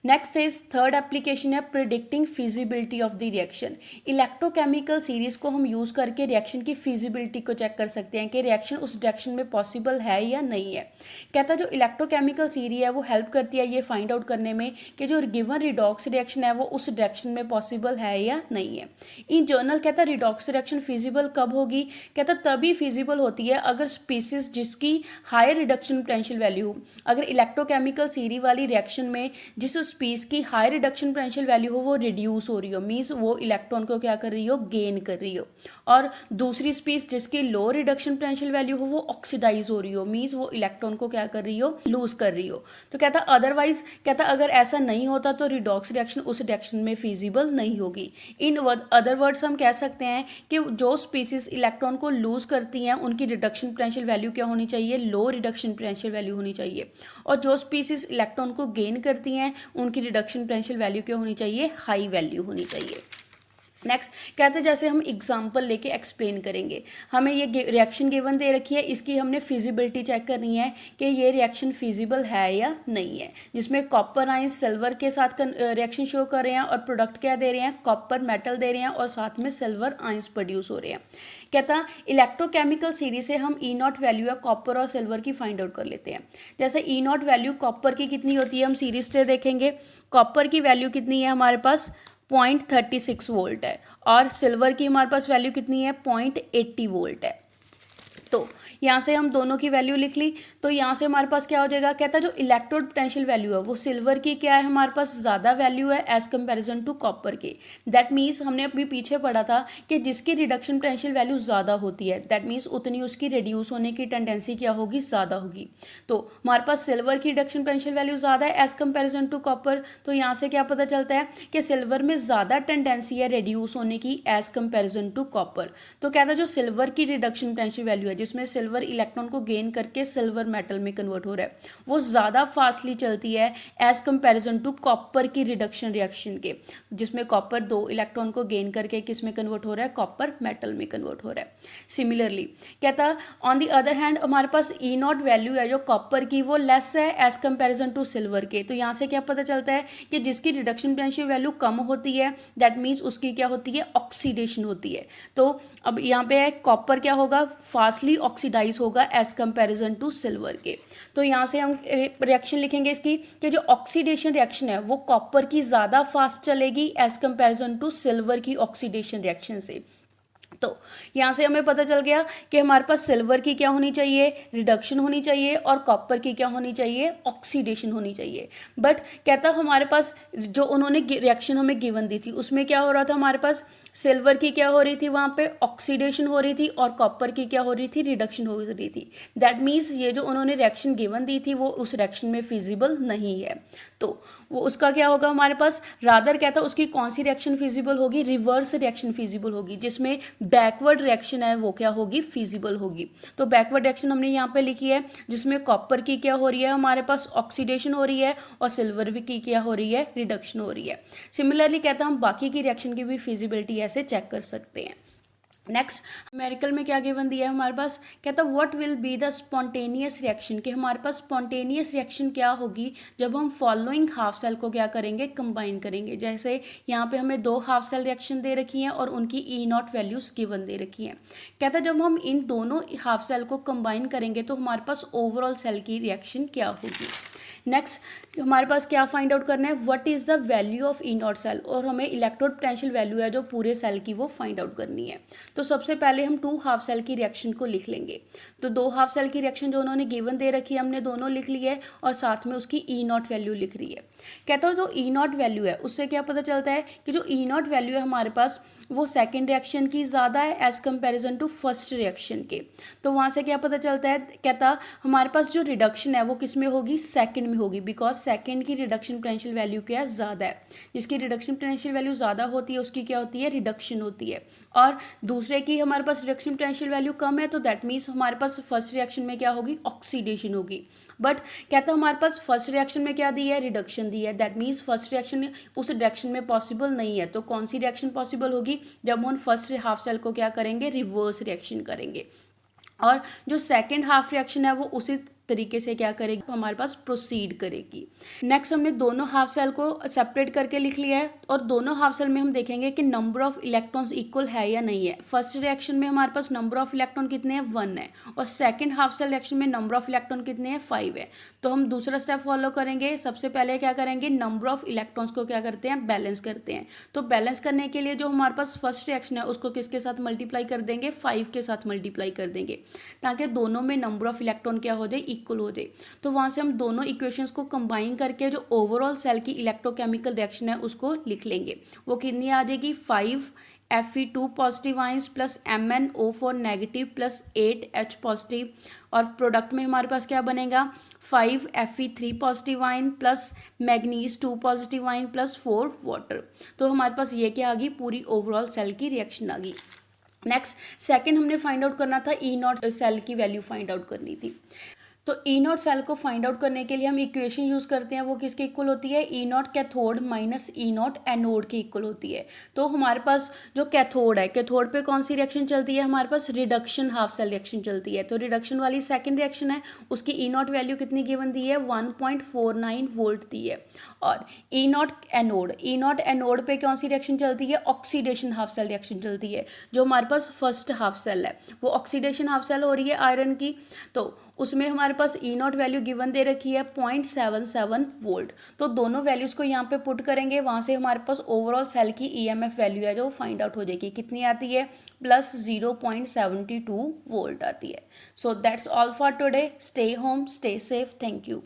Next is third application है predicting feasibility of the reaction. Electrochemical series को हम use करके रिएक्शन की फिजिबिलिटी को चेक कर सकते हैं कि रिएक्शन उस डायरेक्शन में पॉसिबल है या नहीं है। कहता है जो इलेक्ट्रोकेमिकल सीरीज है वो हेल्प करती है ये फाइंड आउट करने में कि जो गिवन रिडॉक्स रिएक्शन है वो उस डायरेक्शन में पॉसिबल है या नहीं है। इन जर्नल कहता है रिडॉक्स रिएक्शन फिजिबल कब होगी, कहता तभी फिजिबल होती है अगर स्पीसीज जिसकी हायर रिडक्शन पोटेंशियल वैल्यू हो। अगर इलेक्ट्रोकेमिकल सीरीज वाली रिएक्शन में जिस स्पीस की हाई रिडक्शन पोटेंशियल वैल्यू हो वो रिड्यूस हो रही हो, मीन्स वो इलेक्ट्रॉन को क्या कर रही हो, गेन कर रही हो, और दूसरी स्पीस जिसकी लो रिडक्शन पोटेंशियल वैल्यू हो वो ऑक्सीडाइज हो रही हो, मीन्स वो इलेक्ट्रॉन को क्या कर रही हो, लूज कर रही हो। तो कहता अदरवाइज कहता अगर ऐसा नहीं होता तो रिडॉक्स रिएक्शन उस रिएक्शन में फिजिबल नहीं होगी। इन अदर वर्ड्स हम कह सकते हैं कि जो स्पीसीज इलेक्ट्रॉन को लूज करती हैं उनकी रिडक्शन पोटेंशियल वैल्यू क्या होनी चाहिए, लो रिडक्शन पोटेंशियल वैल्यू होनी चाहिए, और जो स्पीसीज इलेक्ट्रॉन को गेन करती हैं उनकी रिडक्शन पोटेंशियल वैल्यू क्या होनी चाहिए, हाई वैल्यू होनी चाहिए। नेक्स्ट कहते हैं जैसे हम एग्जांपल लेके एक्सप्लेन करेंगे, हमें ये रिएक्शन गिवन दे रखी है, इसकी हमने फिजिबिलिटी चेक करनी है कि ये रिएक्शन फिजिबल है या नहीं है, जिसमें कॉपर आयंस सिल्वर के साथ रिएक्शन शो कर रहे हैं और प्रोडक्ट क्या दे रहे हैं, कॉपर मेटल दे रहे हैं और साथ में सिल्वर आयंस प्रोड्यूस हो रहे हैं। कहता इलेक्ट्रोकेमिकल सीरीज से हम ई नॉट वैल्यू है कॉपर और सिल्वर की फाइंड आउट कर लेते हैं। जैसे ई नॉट वैल्यू कॉपर की कितनी होती है हम सीरीज से देखेंगे, कॉपर की वैल्यू कितनी है हमारे पास 0.36 वोल्ट है, और सिल्वर की हमारे पास वैल्यू कितनी है 0.80 वोल्ट है। तो यहाँ से हम दोनों की वैल्यू लिख ली, तो यहाँ से हमारे पास क्या हो जाएगा, कहता है जो इलेक्ट्रोड पोटेंशियल वैल्यू है वो सिल्वर की क्या है हमारे पास ज़्यादा वैल्यू है एज कंपैरिजन टू कॉपर के। दैट मीन्स हमने अभी पीछे पढ़ा था कि जिसकी रिडक्शन पोटेंशियल वैल्यू ज़्यादा होती है दैट मीन्स उतनी उसकी रिड्यूस होने की टेंडेंसी क्या होगी, ज़्यादा होगी। तो हमारे पास सिल्वर की रिडक्शन पोटेंशियल वैल्यू ज़्यादा है एज कंपेरिजन टू कॉपर, तो यहाँ से क्या पता चलता है कि सिल्वर में ज़्यादा टेंडेंसी है रिड्यूस होने की एज कंपेरिजन टू कॉपर। तो कहता है जो सिल्वर की रिडक्शन पोटेंशियल वैल्यू है जिसमें सिल्वर इलेक्ट्रॉन को गेन करके सिल्वर मेटल में कन्वर्ट हो रहा है वो ज़्यादा फास्टली चलती है एज कंपैरिजन टू कॉपर की रिडक्शन रिएक्शन के, जिसमें कॉपर 2 इलेक्ट्रॉन को गेन करके किस में कन्वर्ट हो रहा है, कॉपर मेटल में कन्वर्ट हो रहा है। सिमिलरली कहता ऑन द अदर हैंड हमारे पास ई नॉट वैल्यू है जो कॉपर की वो लेस है एज कंपैरिजन टू सिल्वर के। तो यहाँ से क्या पता चलता है कि जिसकी रिडक्शन पोटेंशियल वैल्यू कम होती है दैट मीन्स उसकी क्या होती है, ऑक्सीडेशन होती है। तो अब यहाँ पे कॉपर क्या होगा, फास्टली ऑक्सीडाइज होगा एज कंपैरिजन टू सिल्वर के। तो यहाँ से हम रिएक्शन लिखेंगे इसकी कि जो ऑक्सीडेशन रिएक्शन है वो कॉपर की ज़्यादा फास्ट चलेगी एज कंपैरिजन टू सिल्वर की ऑक्सीडेशन रिएक्शन से। तो यहाँ से हमें पता चल गया कि हमारे पास सिल्वर की क्या होनी चाहिए, रिडक्शन होनी चाहिए, और कॉपर की क्या होनी चाहिए, ऑक्सीडेशन होनी चाहिए। बट कहता हमारे पास जो उन्होंने रिएक्शन हमें गिवन दी थी उसमें क्या हो रहा था, हमारे पास सिल्वर की क्या हो रही थी, वहाँ पे ऑक्सीडेशन हो रही थी, और कॉपर की क्या हो रही थी, रिडक्शन हो रही थी। दैट मीन्स ये जो उन्होंने रिएक्शन गिवन दी थी वो उस रिएक्शन में फिजिबल नहीं है। तो वो उसका क्या होगा हमारे पास, रादर कहता उसकी कौन सी रिएक्शन फिजिबल होगी, रिवर्स रिएक्शन फिजिबल होगी, जिसमें बैकवर्ड रिएक्शन है वो क्या होगी, फिजिबल होगी। तो बैकवर्ड रिएक्शन हमने यहाँ पे लिखी है जिसमें कॉपर की क्या हो रही है, हमारे पास ऑक्सीडेशन हो रही है, और सिल्वर की क्या हो रही है, रिडक्शन हो रही है। सिमिलरली कहता हम बाकी की रिएक्शन की भी फिजिबिलिटी ऐसे चेक कर सकते हैं। नेक्स्ट न्यूमेरिकल में क्या गिवन दिया है हमारे पास, कहता what will be the spontaneous reaction, कि हमारे पास स्पॉन्टेनियस रिएक्शन क्या होगी जब हम फॉलोइंग हाफ सेल को क्या करेंगे, कंबाइन करेंगे। जैसे यहाँ पे हमें 2 हाफ सेल रिएक्शन दे रखी हैं और उनकी ई नॉट वैल्यूज गिवन दे रखी हैं। कहता जब हम इन दोनों हाफ सेल को कंबाइन करेंगे तो हमारे पास ओवरऑल सेल की रिएक्शन क्या होगी। नेक्स्ट हमारे पास क्या फाइंड आउट करना है, what is the value of E naught cell, और हमें इलेक्ट्रोड पोटेंशियल वैल्यू है जो पूरे सेल की वो फाइंड आउट करनी है। तो सबसे पहले हम 2 हाफ सेल की रिएक्शन को लिख लेंगे। तो 2 हाफ सेल की रिएक्शन जो उन्होंने गिवन दे रखी है हमने दोनों लिख ली है, और साथ में उसकी ई नॉट वैल्यू लिख रही है। कहता हूँ जो ई नॉट वैल्यू है उससे क्या पता चलता है कि जो ई नॉट वैल्यू है हमारे पास वो सेकेंड रिएक्शन की ज़्यादा है as comparison to first reaction के। तो वहाँ से क्या पता चलता है, कहता हमारे पास जो रिडक्शन है वो किस में होगी, सेकेंड में होगी, बिकॉज सेकेंड की रिडक्शन पोटेंशियल वैल्यू क्या है, ज़्यादा है। जिसकी रिडक्शन पोटेंशियल वैल्यू ज़्यादा होती है उसकी क्या होती है, रिडक्शन होती है, और दूसरे की हमारे पास रिडक्शन पोटेंशियल वैल्यू कम है तो दैट मीन्स हमारे पास फर्स्ट रिएक्शन में क्या होगी, ऑक्सीडेशन होगी। बट कहता हमारे पास फर्स्ट रिएक्शन में क्या दी है, रिडक्शन दी है, दैट मीन्स फर्स्ट रिएक्शन उस रिएक्शन में पॉसिबल नहीं है। तो कौन सी रिएक्शन पॉसिबल होगी, जब हम फर्स्ट हाफ सेल को क्या करेंगे, रिवर्स रिएक्शन करेंगे, और जो सेकेंड हाफ रिएक्शन है वो उसी तरीके से क्या करेगी, हमारे पास प्रोसीड करेगी। नेक्स्ट हमने दोनों हाफ सेल को सेपरेट करके लिख लिया है और दोनों हाफ सेल में हम देखेंगे कि नंबर ऑफ इलेक्ट्रॉन्स इक्वल है या नहीं है। फर्स्ट रिएक्शन में हमारे पास नंबर ऑफ इलेक्ट्रॉन कितने हैं, 1 है, और सेकंड हाफ सेल रिएक्शन में नंबर ऑफ इलेक्ट्रॉन कितने हैं, 5 है। तो हम दूसरा स्टेप फॉलो करेंगे। सबसे पहले क्या करेंगे, नंबर ऑफ इलेक्ट्रॉन्स को क्या करते हैं, बैलेंस करते हैं। तो बैलेंस करने के लिए जो हमारे पास फर्स्ट रिएक्शन है उसको किसके साथ मल्टीप्लाई कर देंगे, 5 के साथ मल्टीप्लाई कर देंगे, ताकि दोनों में नंबर ऑफ इलेक्ट्रॉन क्या हो जाए, इक्वल हो जाए। तो वहाँ से हम दोनों इक्वेशंस को कंबाइन करके जो ओवरऑल सेल की इलेक्ट्रोकेमिकल रिएक्शन है उसको लिख लेंगे। वो कितनी आ जाएगी, 5 Fe2 positive ions plus MnO4 negative plus 8H positive, और प्रोडक्ट में हमारे पास क्या बनेगा, 5 Fe3 positive ion plus manganese 2 positive ion plus 4 water. तो हमारे पास ये क्या आ गई, पूरी ओवरऑल सेल की रिएक्शन आ गई। नेक्स्ट सेकंड हमने फाइंड आउट करना था, E0 सेल की वैल्यू फाइंड आउट करनी थी। तो E0 सेल को फाइंड आउट करने के लिए हम इक्वेशन यूज़ करते हैं, वो किसके इक्वल होती है, E0 cathode minus E0 anode के इक्वल होती है। तो हमारे पास जो कैथोड है, कैथोड पे कौन सी रिएक्शन चलती है, हमारे पास रिडक्शन हाफ सेल रिएक्शन चलती है। तो रिडक्शन वाली सेकंड रिएक्शन है, उसकी E0 वैल्यू कितनी गिवन दी है, 1.49 वोल्ट दी है। और E0 एनोड पे कौन सी रिएक्शन चलती है, ऑक्सीडेशन हाफ सेल रिएक्शन चलती है। जो हमारे पास फर्स्ट हाफ सेल है वो ऑक्सीडेशन हाफ सेल हो रही है आयरन की, तो उसमें हमारे पास E0 वैल्यू गिवन दे रखी है 0.77 वोल्ट। तो दोनों वैल्यूज़ को यहाँ पे पुट करेंगे, वहाँ से हमारे पास ओवरऑल सेल की EMF वैल्यू है जो फाइंड आउट हो जाएगी। कितनी आती है, प्लस 0.72 वोल्ट आती है। So that's all for today. Stay home, stay safe, thank you.